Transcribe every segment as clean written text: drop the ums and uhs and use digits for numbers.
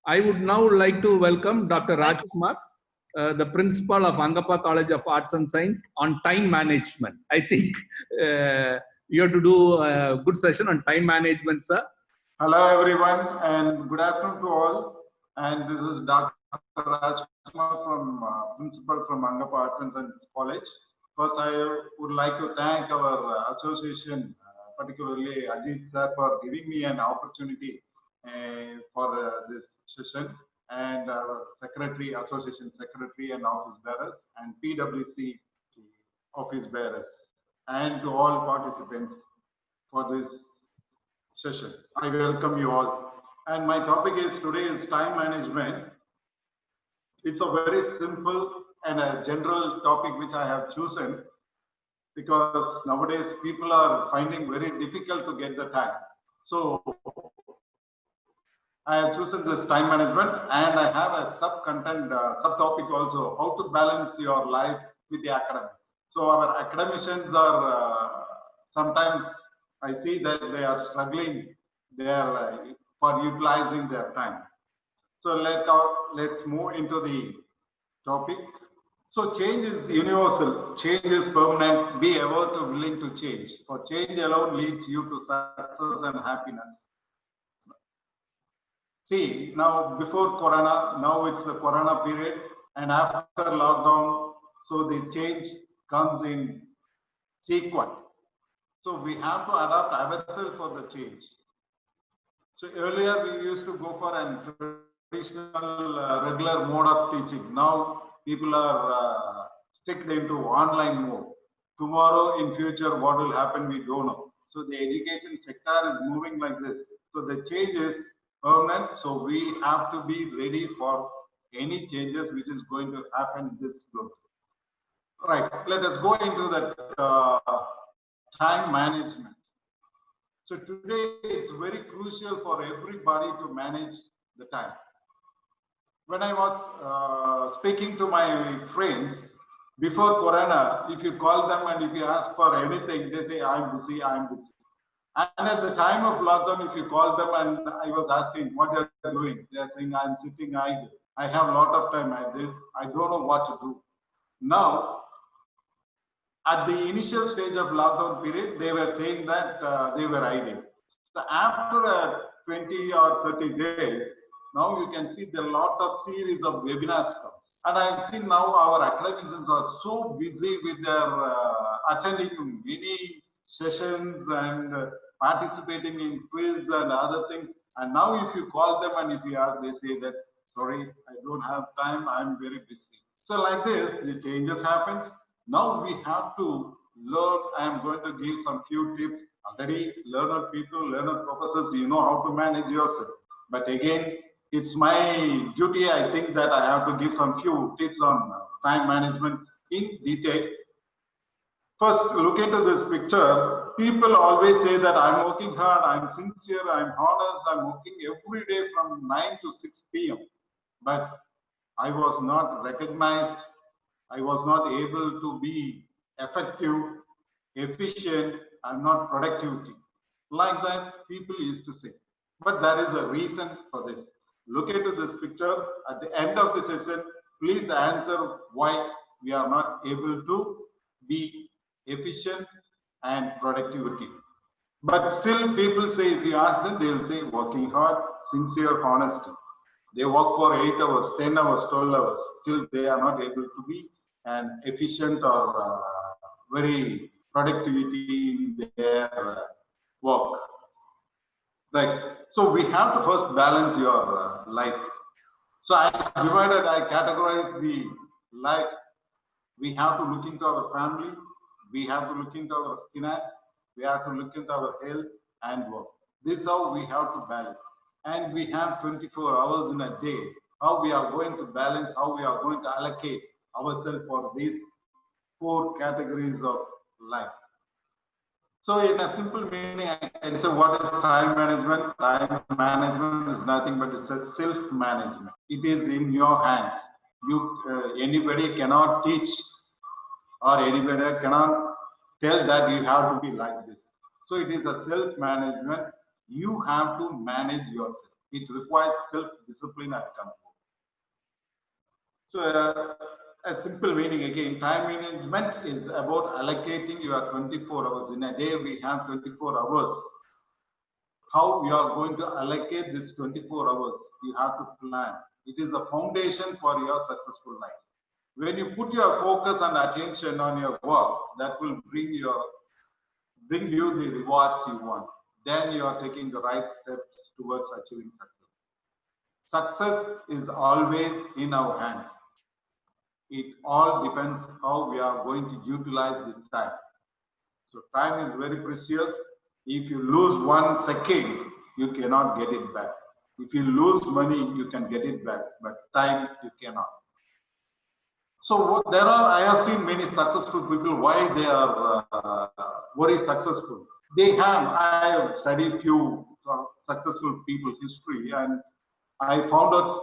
I would now like to welcome Dr. Rajkumar, the principal of Angappa College of Arts and Science, on time management. I think you have to do a good session on time management, sir. Hello, everyone, and good afternoon to all. And this is Dr. Rajkumar, principal from Angappa Arts and Science College. First, I would like to thank our association, particularly Ajit sir, for giving me an opportunity for this session, and our secretary, association secretary and office bearers, and PwC office bearers, and to all participants for this session. I welcome you all. And my topic is today is time management. It's a very simple and a general topic which I have chosen because nowadays people are finding very difficult to get the time. So I have chosen this time management, and I have a subtopic also, how to balance your life with the academics. So our academicians are sometimes I see that they are struggling there for utilizing their time. So let's move into the topic. So change is universal, change is permanent, be ever to willing to change. For change alone leads you to success and happiness. See, now before Corona, now it's the Corona period, and after lockdown, so the change comes in sequence. So we have to adapt ourselves for the change. So earlier we used to go for a traditional regular mode of teaching. Now people are sticked into online mode. Tomorrow in future what will happen we don't know. So the education sector is moving like this. So the change is permanent. So we have to be ready for any changes which is going to happen in this globe. Right. Let us go into that time management. So today it's very crucial for everybody to manage the time. When I was speaking to my friends before Corona, if you call them and if you ask for anything, they say, I'm busy, I'm busy. And at the time of lockdown, if you call them and I was asking what they're doing, they're saying, I'm sitting idle. I have a lot of time. I don't know what to do. Now, at the initial stage of lockdown period, they were saying that they were idle. So after 20 or 30 days, now you can see there are a lot of series of webinars comes. And I've seen now our academicians are so busy with their attending many sessions and participating in quiz and other things. And now if you call them and if you ask, they say that, sorry, I don't have time, I'm very busy. So like this, the changes happens. Now we have to learn. I am going to give some few tips. Already learned people, learned professors, you know how to manage yourself. But again, it's my duty, I think, that I have to give some few tips on time management in detail. First, look into this picture. People always say that I'm working hard, I'm sincere, I'm honest, I'm working every day from 9 to 6 p.m. But I was not recognized. I was not able to be effective, efficient, and not productivity. Like that, people used to say. But there is a reason for this. Look into this picture. At the end of the session, please answer why we are not able to be efficient and productivity. But still, people say, if you ask them, they will say working hard, sincere, honesty. They work for 8 hours, 10 hours, 12 hours, till they are not able to be an efficient or very productivity in their work. Right. So we have to first balance your life. So I categorize the life. We have to look into our family. We have to look into our finance. We have to look into our health and work. This is how we have to balance. And we have 24 hours in a day. How we are going to balance, how we are going to allocate ourselves for these 4 categories of life. So in a simple meaning, I can say what is time management? Time management is nothing but it's a self-management. It is in your hands. Anybody cannot teach or anybody cannot tell that you have to be like this. So it is a self-management. You have to manage yourself. It requires self-discipline and control. So a simple meaning again, time management is about allocating your 24 hours. In a day, we have 24 hours. How you are going to allocate this 24 hours, you have to plan. It is the foundation for your successful life. When you put your focus and attention on your work, that will bring you the rewards you want. Then you are taking the right steps towards achieving success. Success is always in our hands. It all depends how we are going to utilize the time. So time is very precious. If you lose 1 second, you cannot get it back. If you lose money, you can get it back, but time you cannot. So I have seen many successful people, why they are very successful. I have studied few successful people history, and I found out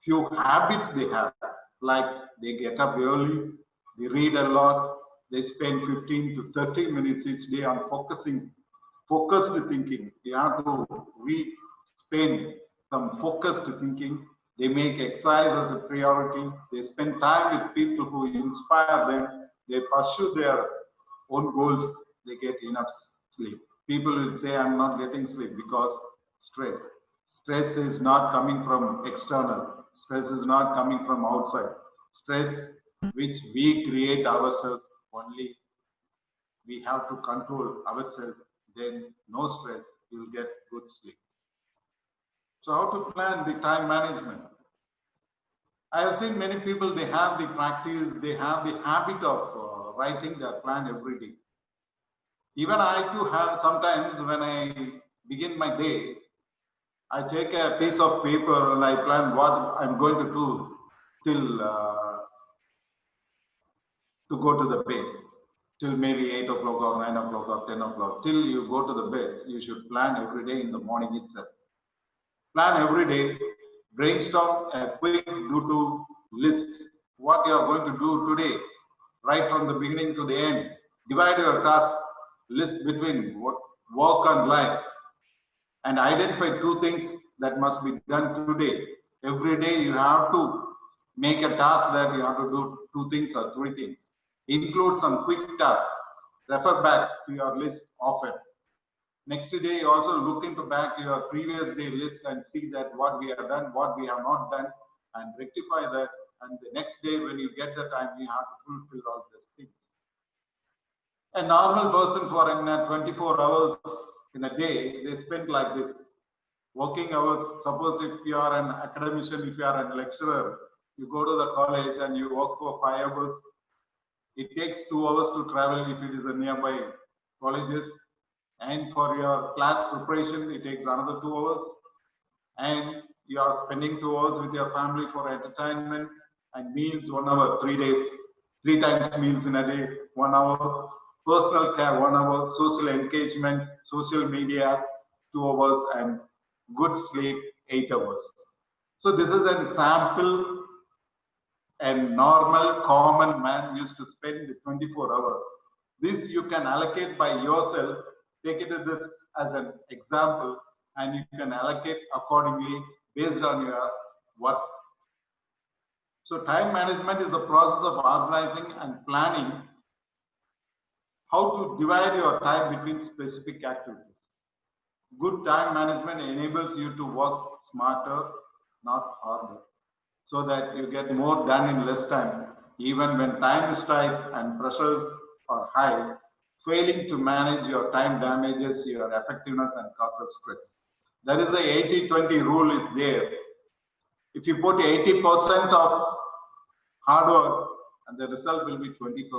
few habits they have. Like they get up early, they read a lot, they spend 15 to 30 minutes each day on focused thinking. You have to spend some focused thinking. They make exercise as a priority. They spend time with people who inspire them. They pursue their own goals. They get enough sleep. People will say, I'm not getting sleep because stress. Stress is not coming from external. Stress is not coming from outside. Stress which we create ourselves only. We have to control ourselves. Then no stress, you'll get good sleep. So how to plan the time management? I have seen many people, they have the practice, they have the habit of writing their plan every day. Even I too have sometimes when I begin my day, I take a piece of paper and I plan what I'm going to do till to go to the bed, till maybe 8 o'clock or 9 o'clock or 10 o'clock. Till you go to the bed, you should plan every day in the morning itself. Plan every day, brainstorm a quick do-to list, what you are going to do today, right from the beginning to the end. Divide your task list between work and life, and identify 2 things that must be done today. Every day you have to make a task that you have to do 2 things or 3 things. Include some quick tasks. Refer back to your list often. Next day, also look into back your previous day list and see that what we have done, what we have not done, and rectify that. And the next day, when you get the time, you have to fulfill all these things. A normal person for 24 hours in a day, they spend like this. Working hours, suppose if you are an academician, if you are a lecturer, you go to the college and you work for 5 hours. It takes 2 hours to travel if it is a nearby colleges. And for your class preparation, it takes another 2 hours. And you are spending 2 hours with your family for entertainment and meals 1 hour, 3 days, 3 times meals in a day, 1 hour, personal care 1 hour, social engagement, social media 2 hours, and good sleep 8 hours. So this is an example. A normal common man used to spend 24 hours. This you can allocate by yourself. Take it as an example, and you can allocate accordingly based on your work. So time management is the process of organizing and planning how to divide your time between specific activities. Good time management enables you to work smarter, not harder, so that you get more done in less time. Even when time is tight and pressure are high, failing to manage your time damages your effectiveness and causes stress. That is the 80-20 rule is there. If you put 80% of hard work, and the result will be 20%.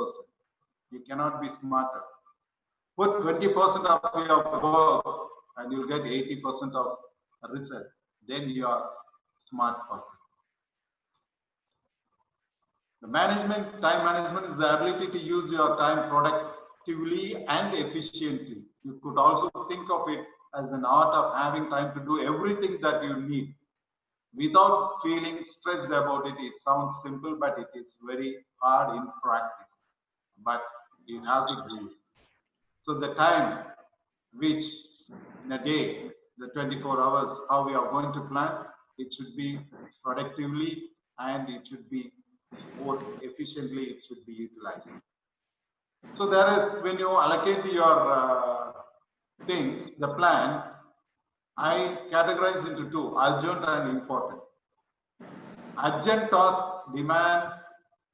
You cannot be smarter. Put 20% of your work, and you'll get 80% of result. Then you are smart person. The time management is the ability to use your time productively and efficiently. You could also think of it as an art of having time to do everything that you need without feeling stressed about it. It sounds simple, but it is very hard in practice. But you have to do it. So the time which in a day the 24 hours, how we are going to plan. It should be productively and it should be more efficiently, it should be utilized. So there is, when you allocate your things, the plan, I categorize into two, urgent and important. Urgent tasks demand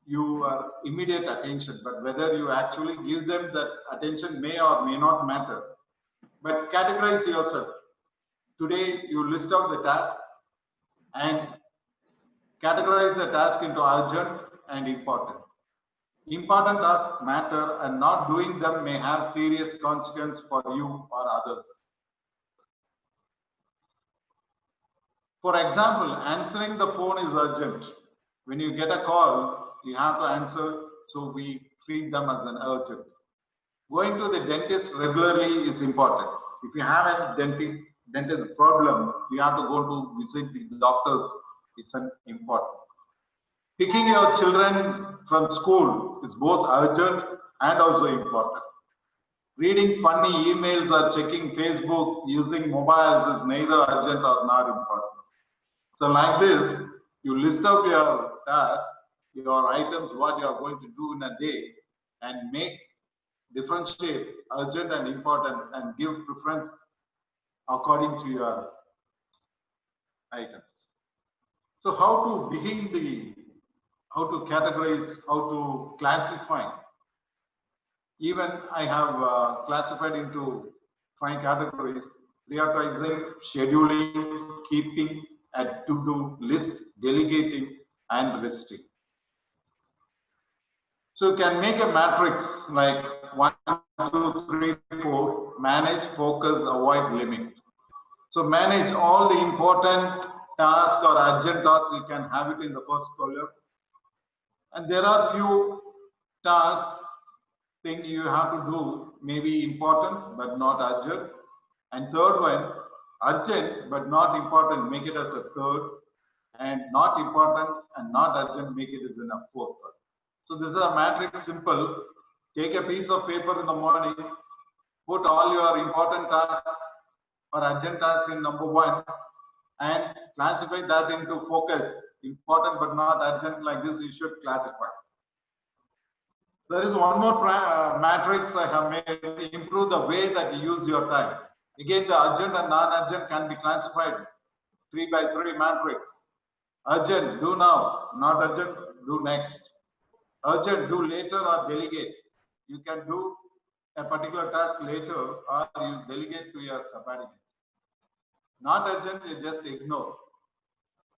your immediate attention, but whether you actually give them that attention may or may not matter. But categorize yourself. Today, you list out the task and categorize the task into urgent and important. Important tasks matter, and not doing them may have serious consequence for you or others. For example, answering the phone is urgent. When you get a call, you have to answer, so we treat them as an urgent. Going to the dentist regularly is important. If you have a dentist problem, you have to go to visit the doctors. It's an important. Picking your children from school is both urgent and also important. Reading funny emails or checking Facebook using mobiles is neither urgent or not important. So like this, you list out your tasks, your items, what you are going to do in a day, and differentiate urgent and important and give preference according to your items. So how to categorize, how to classify. Even I have classified into 5 categories: prioritizing, scheduling, keeping a to-do list, delegating, and listing. So you can make a matrix like 1, 2, 3, 4, manage, focus, avoid, limit. So manage all the important tasks or urgent tasks, you can have it in the first column. And there are few tasks, things you have to do, maybe important but not urgent. And third one, urgent but not important, make it as a third. And not important and not urgent, make it as in a fourth one. So this is a matrix, simple. Take a piece of paper in the morning, put all your important tasks or urgent tasks in number 1, and classify that into focus, important but not urgent. Like this, you should classify. There is one more matrix I have made to improve the way that you use your time. Again, the urgent and non-urgent can be classified 3 by 3 matrix. Urgent, do now. Not urgent, do next. Urgent, do later or delegate. You can do a particular task later or you delegate to your subordinates. Not urgent, you just ignore.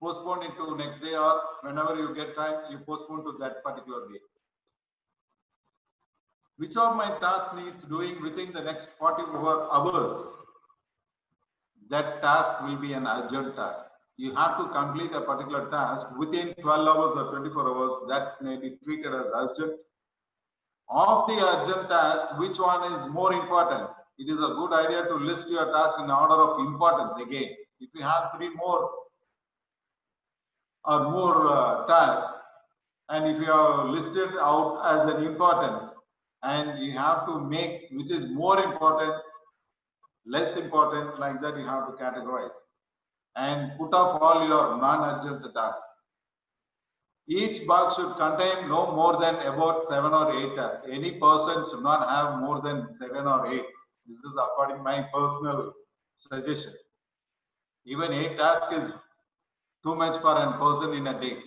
Postpone it to next day, or whenever you get time, you postpone to that particular day. Which of my task needs doing within the next 44 hours? That task will be an urgent task. You have to complete a particular task within 12 hours or 24 hours. That may be treated as urgent. Of the urgent task, which one is more important? It is a good idea to list your tasks in order of importance. Again, if you have 3 more or more tasks, and if you are listed out as an important, and you have to make which is more important, less important, like that you have to categorize and put off all your non-urgent tasks. Each box should contain no more than about 7 or 8 tasks. Any person should not have more than 7 or 8. This is according to my personal suggestion. Even 8 tasks is too much for a person in a day.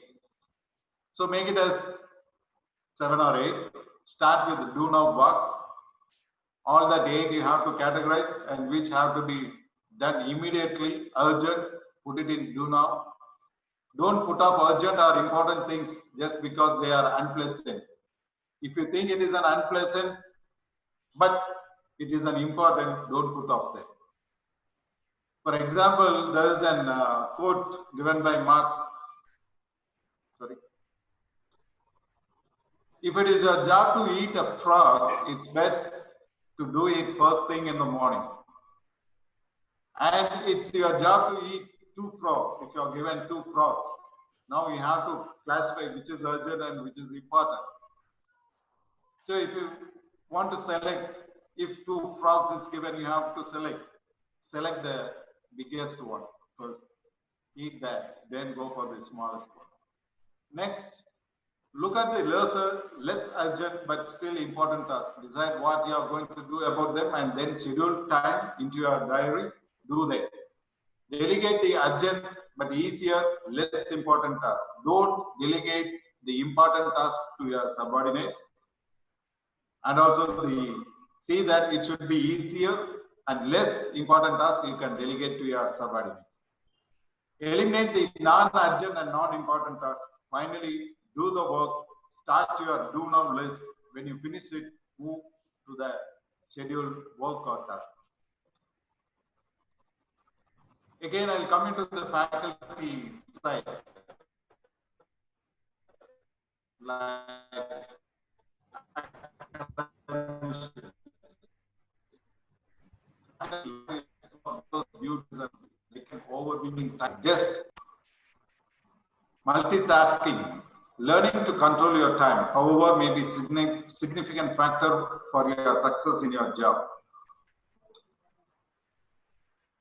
So make it as 7 or 8. Start with the do now box. All that 8 you have to categorize and which have to be done immediately, urgent, put it in do now. Don't put off urgent or important things just because they are unpleasant. If you think it is an unpleasant, but it is an important, don't put off them. For example, there is a quote given by Mark. Sorry. If it is your job to eat a frog, it's best to do it first thing in the morning. And it's your job to eat 2 frogs. If you are given 2 frogs, now you have to classify which is urgent and which is important. So if you want to select, if 2 frogs is given, you have to select biggest one first. Eat that, then go for the smallest one. Next, look at the less urgent but still important tasks. Decide what you are going to do about them and then schedule time into your diary. Do that. Delegate the urgent but easier, less important tasks. Don't delegate the important tasks to your subordinates. And also see that it should be easier and less important tasks you can delegate to your subordinates. Eliminate the non-urgent and non-important tasks. Finally, do the work. Start your do now list. When you finish it, move to the scheduled work or task. Again, I'll come into the faculty side. Like just multitasking, learning to control your time, however, may be significant factor for your success in your job.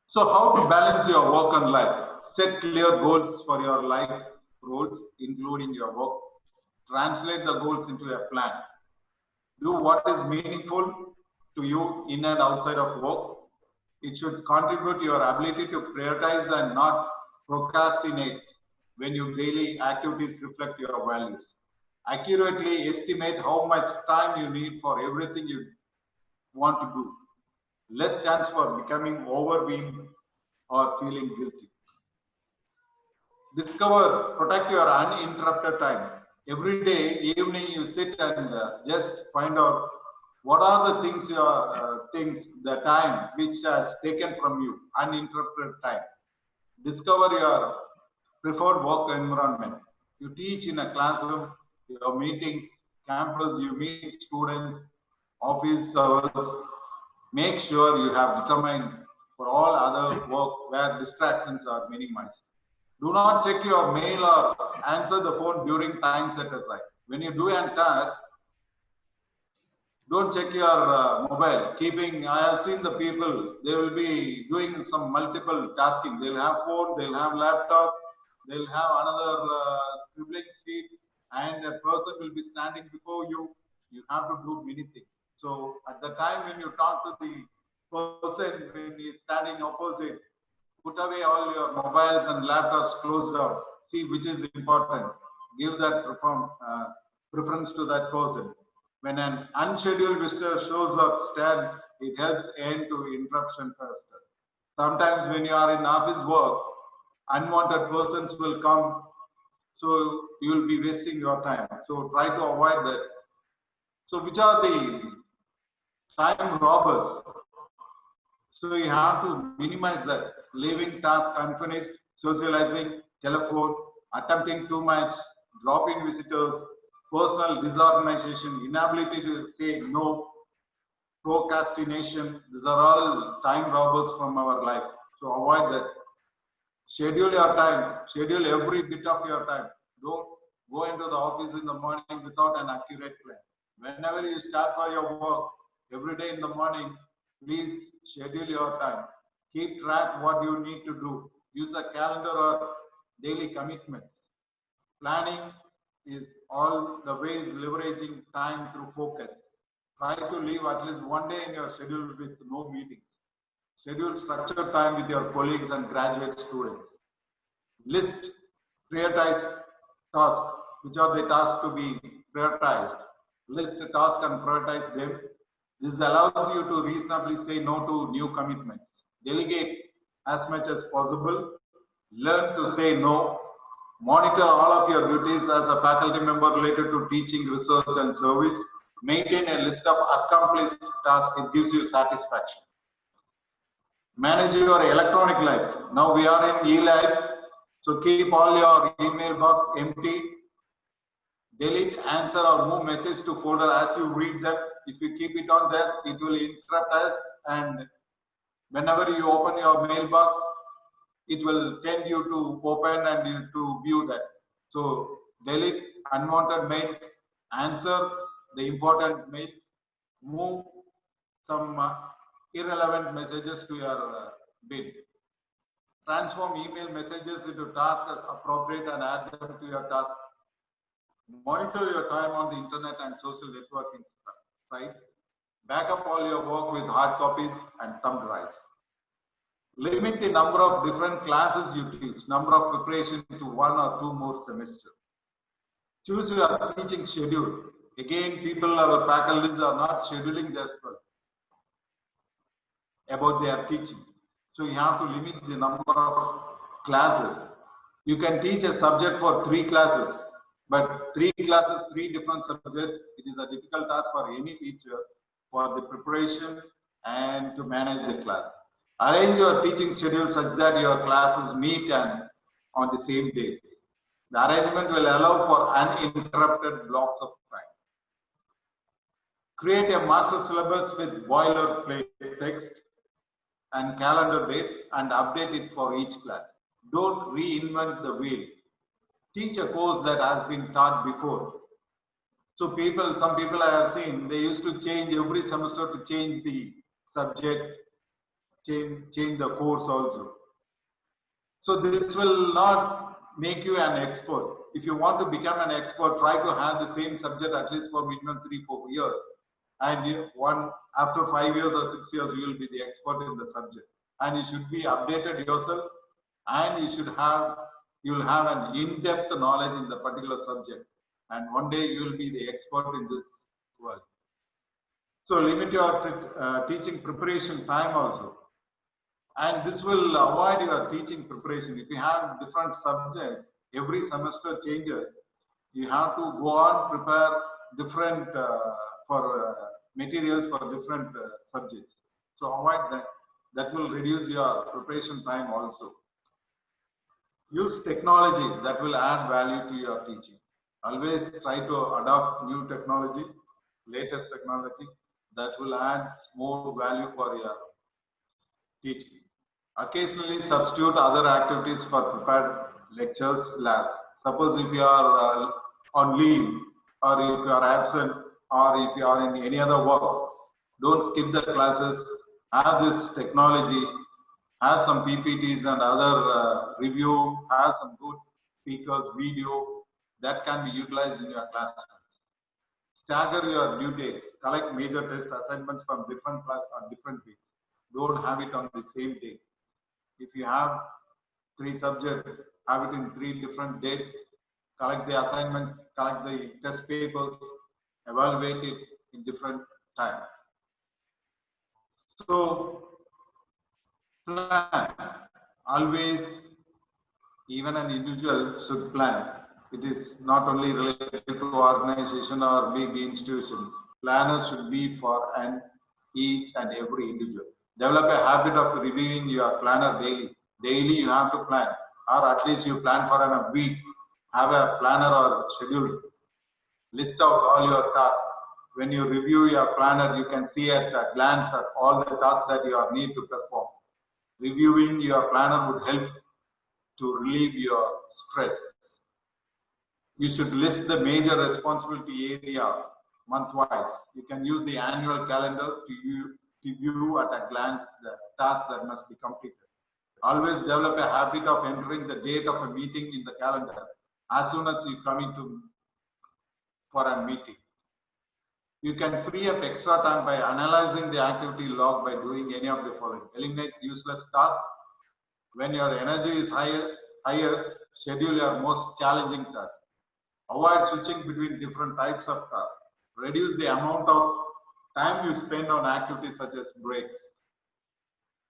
So how to balance your work and life? Set clear goals for your life roles, including your work. Translate the goals into a plan. Do what is meaningful to you in and outside of work. It should contribute to your ability to prioritize and not procrastinate when your daily activities reflect your values. Accurately estimate how much time you need for everything you want to do. Less chance for becoming overwhelmed or feeling guilty. Protect your uninterrupted time. Every day, evening, you sit and just find out what are the things the time which has taken from you, uninterrupted time. Discover your preferred work environment. You teach in a classroom, your meetings, campus, you meet students, office hours. Make sure you have determined for all other work where distractions are minimized. Do not check your mail or answer the phone during time set aside. When you do a task, don't check your mobile. I have seen the people, they will be doing some multiple tasking. They'll have phone, they'll have laptop, they'll have another scribbling sheet, and a person will be standing before you. You have to do many things. So at the time when you talk to the person, when he's standing opposite, put away all your mobiles and laptops, closed down. See which is important. Give that preference to that person. When an unscheduled visitor shows up, stand. It helps end to interruption faster. Sometimes when you are in office work, unwanted persons will come, so you will be wasting your time. So try to avoid that. So which are the time robbers? So you have to minimize that. Leaving tasks unfinished, socializing, telephone, attempting too much, dropping visitors, personal disorganization, inability to say no, procrastination. These are all time robbers from our life. So avoid that. Schedule your time. Schedule every bit of your time. Don't go into the office in the morning without an accurate plan. Whenever you start for your work, every day in the morning, please schedule your time. Keep track what you need to do. Use a calendar or daily commitments. Planning is all the ways leveraging time through focus. Try to leave at least one day in your schedule with no meetings. Schedule structured time with your colleagues and graduate students. List, prioritize tasks. Which are the tasks to be prioritized? List the tasks and prioritize them. This allows you to reasonably say no to new commitments. Delegate as much as possible. Learn to say no. Monitor all of your duties as a faculty member related to teaching, research, and service. Maintain a list of accomplished tasks. It gives you satisfaction. Manage your electronic life. Now we are in e-life, so keep all your email box empty. Delete, answer, or move message to folder as you read them. If you keep it on there, it will interrupt us, and whenever you open your mailbox, it will tend you to open and to view that. So delete unwanted mails, answer the important mails, move some irrelevant messages to your bin. Transform email messages into tasks as appropriate and add them to your task. Monitor your time on the internet and social networking sites. Back up all your work with hard copies and thumb drives. Limit the number of different classes you teach, number of preparation to 1 or 2 more semesters. Choose your teaching schedule. Again, our faculties are not scheduling their stuff about their teaching. So you have to limit the number of classes. You can teach a subject for 3 classes, but 3 classes, 3 different subjects, it is a difficult task for any teacher for the preparation and to manage the class. Arrange your teaching schedule such that your classes meet and on the same days. The arrangement will allow for uninterrupted blocks of time. Create a master syllabus with boilerplate text and calendar dates and update it for each class. Don't reinvent the wheel. Teach a course that has been taught before. So some people I have seen, they used to change every semester to change the subject, change the course also. So this will not make you an expert. If you want to become an expert, try to have the same subject at least for minimum 3-4 years. And after 5 years or 6 years, you will be the expert in the subject. And you should be updated yourself, and you will have an in-depth knowledge in the particular subject. And one day you will be the expert in this world. So limit your teaching preparation time also. And this will avoid your teaching preparation. If you have different subjects, every semester changes. You have to go on prepare different materials for different subjects. So avoid that. That will reduce your preparation time also. Use technology that will add value to your teaching. Always try to adopt new technology, latest technology that will add more value for your teaching. Occasionally substitute other activities for prepared lectures, labs. Suppose if you are on leave, or if you are absent, or if you are in any other work, don't skip the classes. Have this technology, have some PPTs and other review, have some good speakers, video that can be utilized in your classroom. Stagger your due dates. Collect major test assignments from different class on different weeks. Don't have it on the same day. If you have 3 subjects, have it in 3 different dates. Collect the assignments, collect the test papers, evaluate it in different times. So, plan. Always, even an individual should plan. It is not only related to organization or big institutions. Planners should be for each and every individual. Develop a habit of reviewing your planner daily. Daily you have to plan, or at least you plan for a week. Have a planner or schedule. List out all your tasks. When you review your planner, you can see at a glance at all the tasks that you need to perform. Reviewing your planner would help to relieve your stress. You should list the major responsibility area month-wise. You can use the annual calendar to view at a glance the tasks that must be completed. Always develop a habit of entering the date of a meeting in the calendar as soon as you come into for a meeting. You can free up extra time by analyzing the activity log by doing any of the following. Eliminate useless tasks. When your energy is highest, schedule your most challenging tasks. Avoid switching between different types of tasks. Reduce the amount of time you spend on activities such as breaks.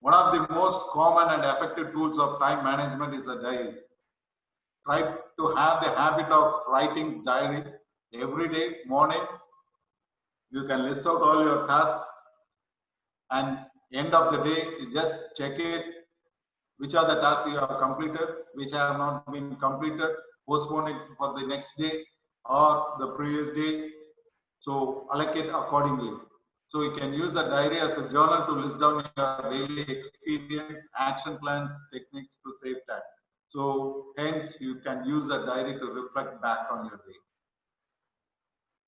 One of the most common and effective tools of time management is a diary. Try to have the habit of writing diary every day morning. You can list out all your tasks, and end of the day, you just check it, which are the tasks you have completed, which have not been completed, postpone it for the next day or the previous day. So allocate accordingly. So you can use a diary as a journal to list down your daily experience, action plans, techniques to save time. So hence you can use a diary to reflect back on your day.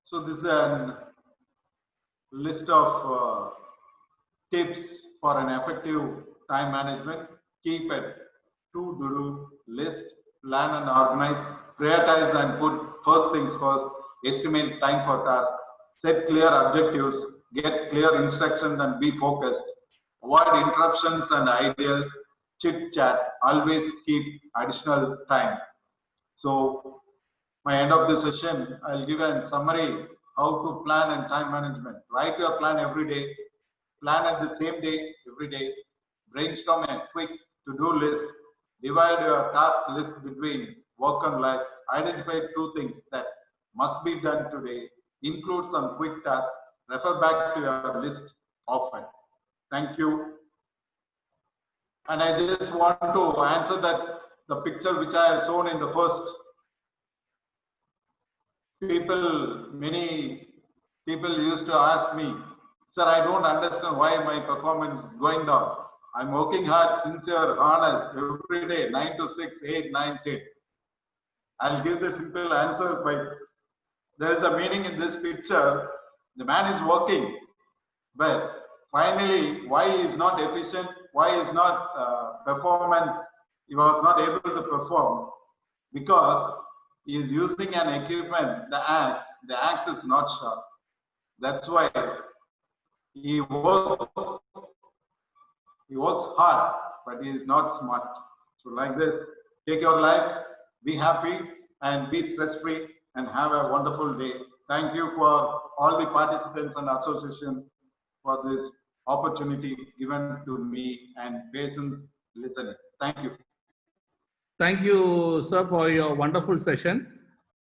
So this is a list of tips for an effective time management. Keep a to-do list, plan and organize, prioritize and put first things first, estimate time for tasks, set clear objectives, get clear instructions and be focused, avoid interruptions and ideal chit chat, always keep additional time. So, my end of the session, I'll give a summary how to plan and time management. Write your plan every day, plan at the same day every day, brainstorm a quick to-do list, divide your task list between work and life, identify 2 things that must be done today, include some quick tasks, refer back to your list often. Thank you. And I just want to answer that the picture which I have shown in the first. Many people used to ask me, sir, I don't understand why my performance is going down. I'm working hard, sincere, honest, every day, 9 to 6, 8, 9, 10. I'll give the simple answer by, there is a meaning in this picture. The man is working, but finally, why he is not efficient, why he is not performance, he was not able to perform, because he is using an equipment, the axe is not sharp. That's why he works hard, but he is not smart. So like this, take your life, be happy and be stress-free and have a wonderful day. Thank you for all the participants and association for this opportunity given to me and patience listening. Thank you. Thank you, sir, for your wonderful session.